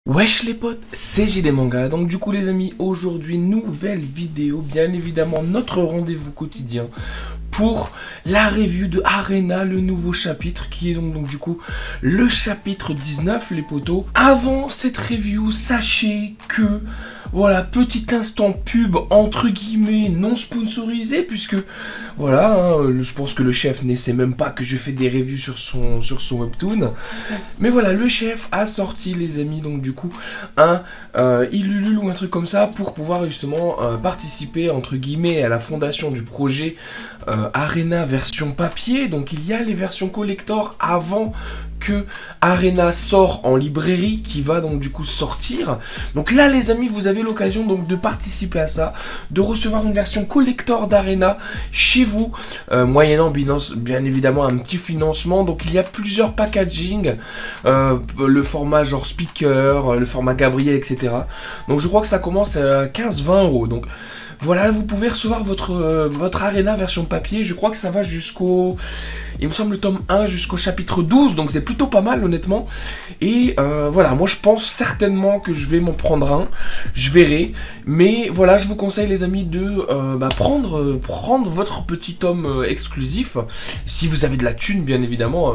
Wesh les potes, c'est JD Manga. Donc du coup les amis, aujourd'hui nouvelle vidéo, bien évidemment notre rendez-vous quotidien pour la review de Arena, le nouveau chapitre qui est donc du coup le chapitre 19 les potos. Avant cette review, sachez que voilà, petit instant pub entre guillemets non sponsorisé puisque voilà, hein, je pense que le chef ne sait même pas que je fais des reviews sur son webtoon. Mais voilà, le chef a sorti les amis donc du coup un Ilulul ou un truc comme ça pour pouvoir justement participer entre guillemets à la fondation du projet Arena version papier. Donc il y a les versions collector avant que Arena sort en librairie qui va donc du coup sortir. Donc là les amis, vous avez l'occasion donc de participer à ça, de recevoir une version collector d'Arena chez vous, moyennant bien évidemment un petit financement. Donc il y a plusieurs packaging, le format genre speaker, le format Gabriel, etc. Donc je crois que ça commence à 15-20 €. Donc voilà, vous pouvez recevoir votre Arena version papier. Je crois que ça va jusqu'au... Il me semble le tome 1 jusqu'au chapitre 12, donc c'est plutôt pas mal honnêtement. Et voilà, moi je pense certainement que je vais m'en prendre un, je verrai. Mais voilà, je vous conseille les amis de prendre votre petit tome exclusif. Si vous avez de la thune bien évidemment,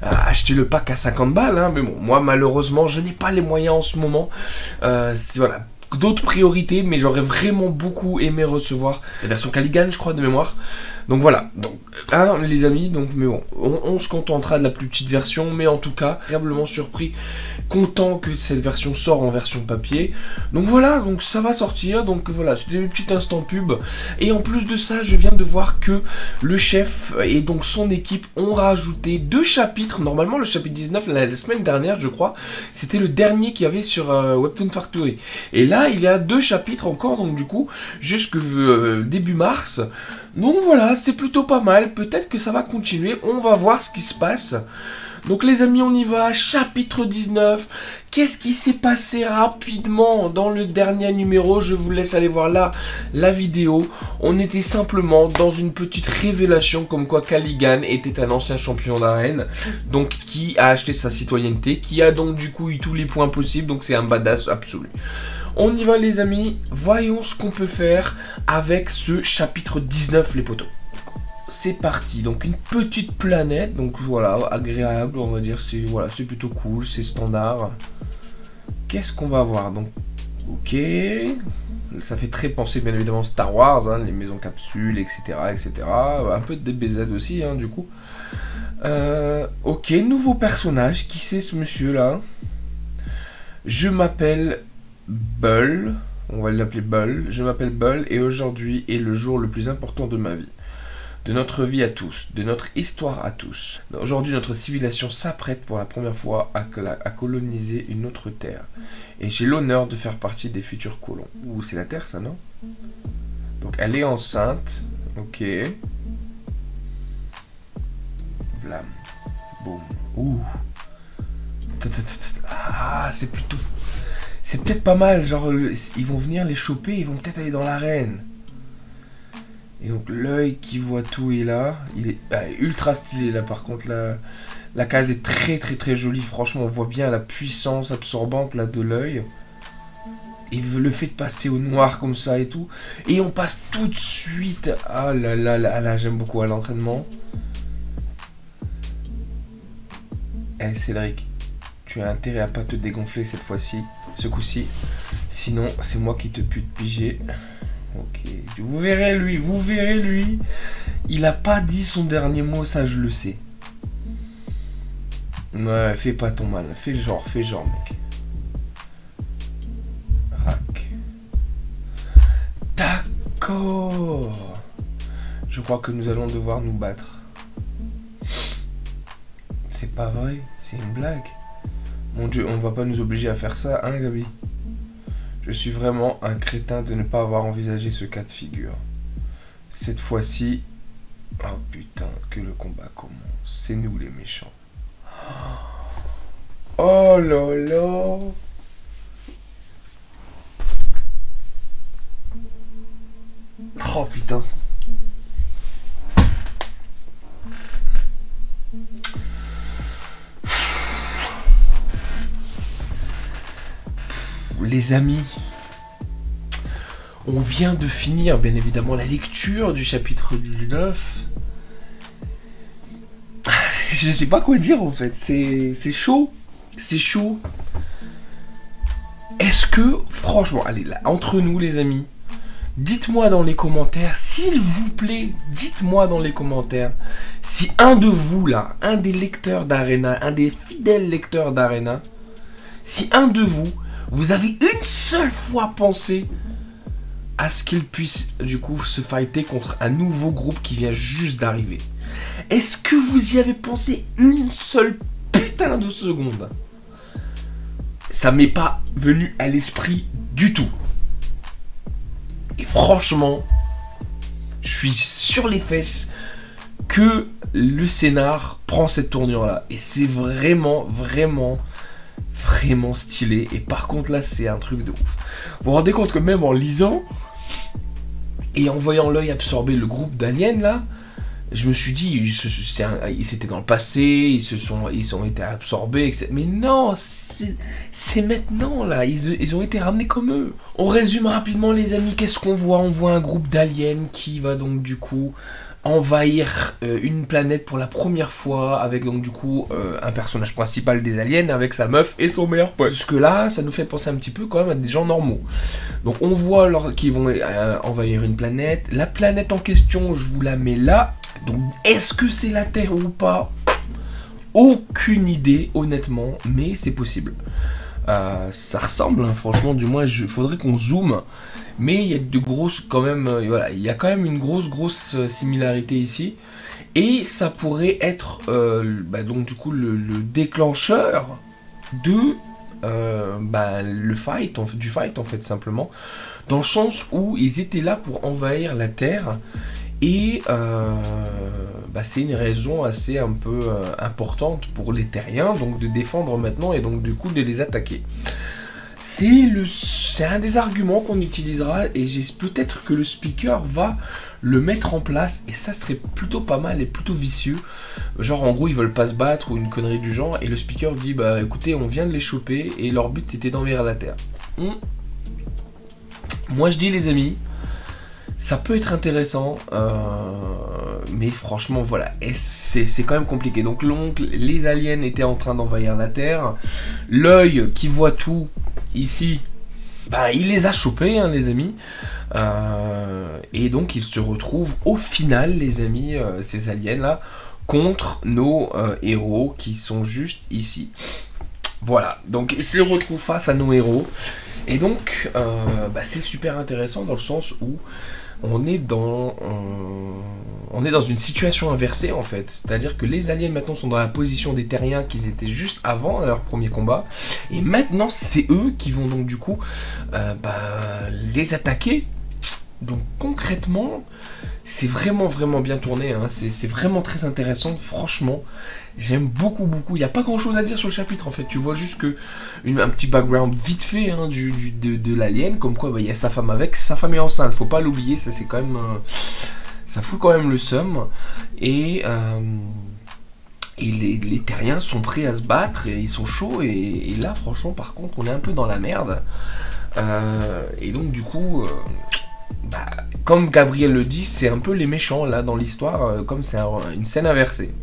achetez le pack à 50 balles. Hein, mais bon, moi malheureusement je n'ai pas les moyens en ce moment. Voilà. D'autres priorités, mais j'aurais vraiment beaucoup aimé recevoir la version Caligan, je crois, de mémoire. Donc voilà, donc hein, les amis, donc mais bon, on se contentera de la plus petite version, mais en tout cas, agréablement surpris, content que cette version sort en version papier. Donc voilà, donc ça va sortir, donc voilà, c'était un petit instant pub. Et en plus de ça, je viens de voir que le chef et donc son équipe ont rajouté 2 chapitres. Normalement, le chapitre 19, la semaine dernière, je crois, c'était le dernier qu'il y avait sur Webtoon Factory. Et là, il y a 2 chapitres encore, donc du coup, jusque début mars. Donc voilà, c'est plutôt pas mal, peut-être que ça va continuer, on va voir ce qui se passe. Donc les amis, on y va, chapitre 19. Qu'est-ce qui s'est passé rapidement dans le dernier numéro? Je vous laisse aller voir là la vidéo. On était simplement dans une petite révélation comme quoi Caligan était un ancien champion d'arène, donc qui a acheté sa citoyenneté, qui a donc du coup eu tous les points possibles, donc c'est un badass absolu. On y va les amis, voyons ce qu'on peut faire avec ce chapitre 19 les potos. C'est parti, donc une petite planète, donc voilà, agréable on va dire, c'est voilà, c'est plutôt cool, c'est standard. Qu'est-ce qu'on va voir? Donc, ok, ça fait très penser bien évidemment Star Wars, hein, les maisons capsules, etc., etc. Un peu de DBZ aussi, hein, du coup. Ok, nouveau personnage, qui c'est ce monsieur là? Je m'appelle Bull, on va l'appeler Bull. Je m'appelle Bull et aujourd'hui est le jour le plus important de ma vie. De notre vie à tous, de notre histoire à tous. Aujourd'hui, notre civilisation s'apprête pour la première fois à coloniser une autre terre. Et j'ai l'honneur de faire partie des futurs colons. Ouh, c'est la terre, ça, non? Donc, elle est enceinte. Ok. Vlam. Boum. Ouh. Ah, c'est plutôt... C'est peut-être pas mal, genre, ils vont venir les choper, ils vont peut-être aller dans l'arène. Et donc l'œil qui voit tout est là. Il est ultra stylé là par contre. La case est très jolie. Franchement on voit bien la puissance absorbante là de l'œil. Et le fait de passer au noir comme ça et tout. Et on passe tout de suite. Ah là là là là, j'aime beaucoup à l'entraînement. Eh Cédric, tu as intérêt à pas te dégonfler cette fois-ci. Ce coup-ci. Sinon c'est moi qui te pute piger. Ok, vous verrez lui, vous verrez lui. Il a pas dit son dernier mot, ça je le sais. Ouais, fais pas ton mal, fais genre mec. Rack. D'accord. Je crois que nous allons devoir nous battre. C'est pas vrai, c'est une blague. Mon Dieu, on va pas nous obliger à faire ça, hein Gabi? Je suis vraiment un crétin de ne pas avoir envisagé ce cas de figure. Cette fois-ci... Oh putain, que le combat commence. C'est nous les méchants. Oh là là. Oh putain. les amis, on vient de finir, bien évidemment, la lecture du chapitre 9. Je sais pas quoi dire, en fait. C'est chaud. C'est chaud. Est-ce que, franchement, allez, là, entre nous, les amis, dites-moi dans les commentaires, s'il vous plaît, dites-moi dans les commentaires, si un de vous, là, un des lecteurs d'Arena, un des fidèles lecteurs d'Arena, si un de vous, vous avez une seule fois pensé à ce qu'il puisse, du coup, se fighter contre un nouveau groupe qui vient juste d'arriver. Est-ce que vous y avez pensé une seule putain de seconde? Ça m'est pas venu à l'esprit du tout. Et franchement, je suis sur les fesses que le scénar prend cette tournure-là. Et c'est vraiment, vraiment, vraiment stylé. Et par contre, là, c'est un truc de ouf. Vous vous rendez compte que même en lisant et en voyant l'œil absorber le groupe d'aliens, là, je me suis dit, c'était dans le passé, ils ont été absorbés, etc. Mais non, c'est maintenant, là. Ils ont été ramenés comme eux. On résume rapidement, les amis. Qu'est-ce qu'on voit? On voit un groupe d'aliens qui va donc, du coup, envahir une planète pour la première fois, avec donc, du coup, un personnage principal des aliens, avec sa meuf et son meilleur pote. Jusque-là, ça nous fait penser un petit peu, quand même, à des gens normaux. Donc, on voit qu'ils vont envahir une planète. La planète en question, je vous la mets là. Donc, est-ce que c'est la Terre ou pas? Aucune idée, honnêtement, mais c'est possible. Ça ressemble, hein, franchement, du moins, il faudrait qu'on zoome. Mais il y a de grosses, quand même, voilà, il y a quand même une grosse similarité ici. Et ça pourrait être, donc, du coup, le déclencheur de du fight, en fait, simplement. Dans le sens où ils étaient là pour envahir la Terre. Et c'est une raison assez un peu importante pour les terriens, donc de défendre maintenant et donc du coup de les attaquer. C'est un des arguments qu'on utilisera et peut-être que le speaker va le mettre en place et ça serait plutôt pas mal et plutôt vicieux. Genre en gros ils veulent pas se battre ou une connerie du genre et le speaker dit bah écoutez on vient de les choper et leur but c'était d'envahir la Terre. Moi je dis les amis, ça peut être intéressant, mais franchement, voilà, c'est quand même compliqué. Donc les aliens étaient en train d'envahir la Terre. L'œil qui voit tout, ici, il les a chopés, hein, les amis. Et donc, ils se retrouvent au final, les amis, ces aliens-là, contre nos héros qui sont juste ici. Voilà, donc ils se retrouvent face à nos héros. Et donc, c'est super intéressant dans le sens où on est dans une situation inversée en fait. C'est-à-dire que les aliens maintenant sont dans la position des terriens qu'ils étaient juste avant leur premier combat. Et maintenant, c'est eux qui vont donc du coup les attaquer. Donc concrètement, c'est vraiment bien tourné, hein. C'est vraiment très intéressant, franchement. J'aime beaucoup. Il n'y a pas grand chose à dire sur le chapitre en fait. Tu vois juste que un petit background vite fait hein, de l'alien, comme quoi il y a sa femme avec. Sa femme est enceinte, faut pas l'oublier, ça c'est quand même. Ça fout quand même le seum. Et les terriens sont prêts à se battre, et ils sont chauds, et là franchement par contre on est un peu dans la merde. Et donc du coup. Comme Gabriel le dit, c'est un peu les méchants là dans l'histoire, comme c'est une scène inversée.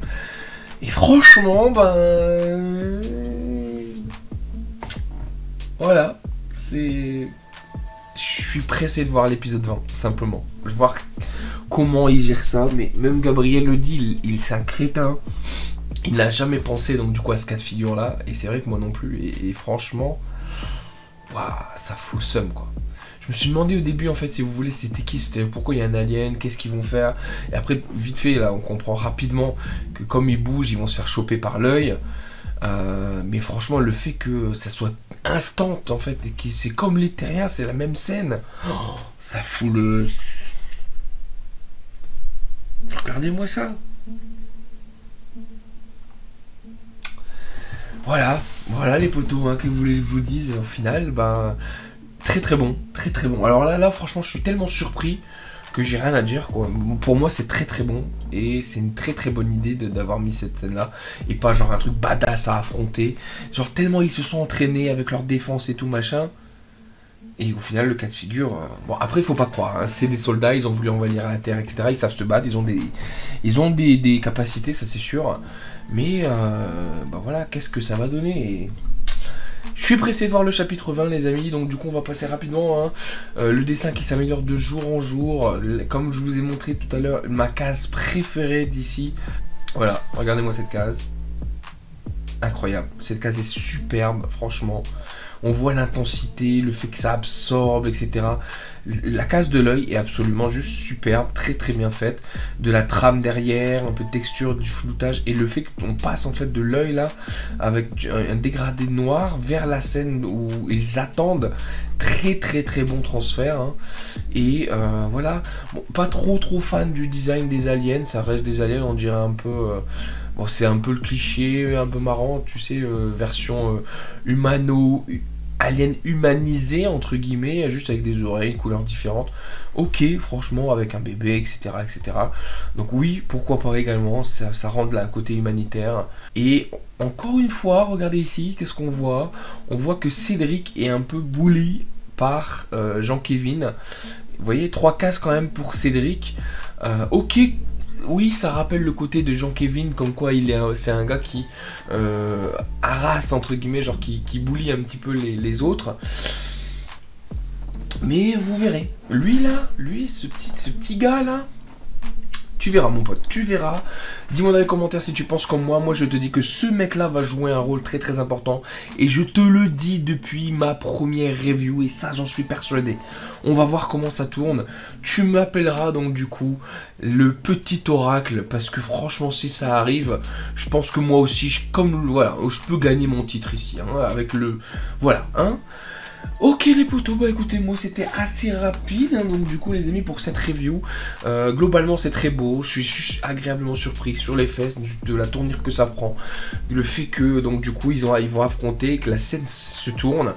Et franchement, voilà, je suis pressé de voir l'épisode 20, simplement. Je vais voir comment il gère ça, mais même Gabriel le dit, c'est un crétin. Il n'a jamais pensé donc du coup à ce cas de figure là, et c'est vrai que moi non plus, et franchement, ça fout le seum quoi. Je me suis demandé au début en fait si vous voulez c'était qui, pourquoi il y a un alien, qu'est-ce qu'ils vont faire, et après vite fait là on comprend rapidement que comme ils bougent ils vont se faire choper par l'œil, mais franchement le fait que ça soit instant en fait et que c'est comme les terriens, c'est la même scène, ça fout le... Regardez-moi ça. Voilà les potos hein, que vous voulez que je vous dise au final, très bon. Alors là franchement je suis tellement surpris que j'ai rien à dire quoi. Pour moi c'est très bon et c'est une très bonne idée d'avoir mis cette scène là et pas genre un truc badass à affronter, genre tellement ils se sont entraînés avec leur défense et tout machin. Et au final, le cas de figure... bon, après, il faut pas croire, hein, c'est des soldats, ils ont voulu envahir la Terre, etc. Ils savent se battre, ils ont des capacités, ça c'est sûr. Mais, bah voilà, qu'est-ce que ça va donner et... Je suis pressé de voir le chapitre 20 les amis, donc du coup on va passer rapidement, hein. Le dessin qui s'améliore de jour en jour, comme je vous ai montré tout à l'heure, ma case préférée d'ici. Voilà, regardez-moi cette case. Incroyable, cette case est superbe, franchement. On voit l'intensité, le fait que ça absorbe, etc. La case de l'œil est absolument juste superbe, très très bien faite. De la trame derrière, un peu de texture, du floutage, et le fait qu'on passe en fait de l'œil là, avec un dégradé noir, vers la scène où ils attendent. Très très très bon transfert, hein. Et voilà, bon, pas trop fan du design des aliens, ça reste des aliens, on dirait un peu... bon, c'est un peu le cliché, un peu marrant, tu sais, version alien humanisé, entre guillemets, juste avec des oreilles, couleurs différentes. Ok, franchement, avec un bébé, etc., etc. Donc oui, pourquoi pas également, ça rend de la côté humanitaire. Et encore une fois, regardez ici, qu'est-ce qu'on voit? On voit que Cédric est un peu bully par Jean-Kévin. Vous voyez, 3 cases quand même pour Cédric. Ok, oui, ça rappelle le côté de Jean-Kévin, comme quoi c'est un gars qui harasse, entre guillemets, genre qui bully un petit peu les autres. Mais vous verrez, lui là, ce petit gars là, tu verras mon pote, tu verras. Dis-moi dans les commentaires si tu penses comme moi. Moi je te dis que ce mec là va jouer un rôle très très important. Et je te le dis depuis ma première review. Et ça j'en suis persuadé. On va voir comment ça tourne. Tu m'appelleras donc du coup le petit oracle. Parce que franchement si ça arrive, je pense que moi aussi, voilà, je peux gagner mon titre ici. Hein, avec le... Voilà, hein. Ok les potos, bah écoutez, moi c'était assez rapide, hein, donc du coup les amis pour cette review, globalement c'est très beau, je suis juste agréablement surpris sur les fesses de la tournure que ça prend, le fait que donc du coup ils vont affronter, que la scène se tourne,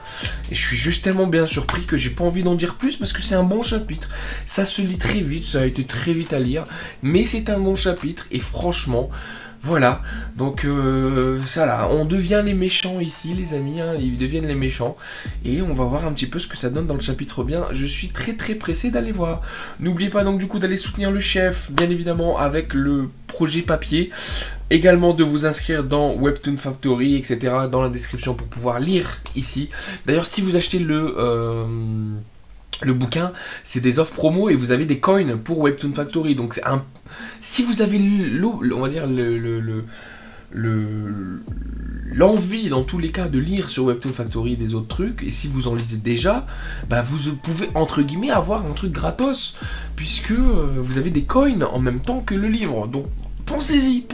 et je suis juste tellement bien surpris que j'ai pas envie d'en dire plus parce que c'est un bon chapitre, ça se lit très vite, ça a été très vite à lire, mais c'est un bon chapitre et franchement... Voilà, donc ça là, on devient les méchants ici les amis, hein, ils deviennent les méchants. Et on va voir un petit peu ce que ça donne dans le chapitre bien. Je suis très très pressé d'aller voir. N'oubliez pas donc du coup d'aller soutenir le chef, bien évidemment avec le projet papier. Également de vous inscrire dans Webtoon Factory, etc. dans la description pour pouvoir lire ici. D'ailleurs si vous achetez le bouquin, c'est des offres promo et vous avez des coins pour Webtoon Factory. Donc c'est un... Si vous avez on va dire l'envie dans tous les cas de lire sur Webtoon Factory des autres trucs, et si vous en lisez déjà, bah vous pouvez entre guillemets avoir un truc gratos, puisque vous avez des coins en même temps que le livre. Donc pensez-y,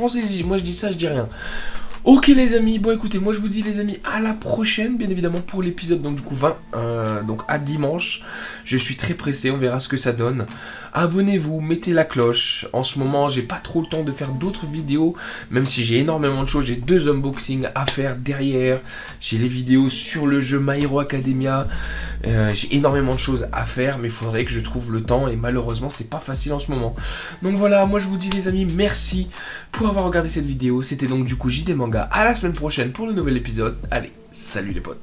moi je dis ça, je dis rien. Ok les amis, bon écoutez, moi je vous dis les amis à la prochaine, bien évidemment pour l'épisode donc du coup 20, donc à dimanche. Je suis très pressé, on verra ce que ça donne. Abonnez-vous, mettez la cloche. En ce moment j'ai pas trop le temps de faire d'autres vidéos, même si j'ai énormément de choses, j'ai 2 unboxings à faire derrière. J'ai les vidéos sur le jeu My Hero Academia, j'ai énormément de choses à faire, mais il faudrait que je trouve le temps et malheureusement c'est pas facile en ce moment. Donc voilà, moi je vous dis les amis, merci pour avoir regardé cette vidéo. C'était donc du coup JD Manga. À la semaine prochaine pour le nouvel épisode. Allez, salut les potes.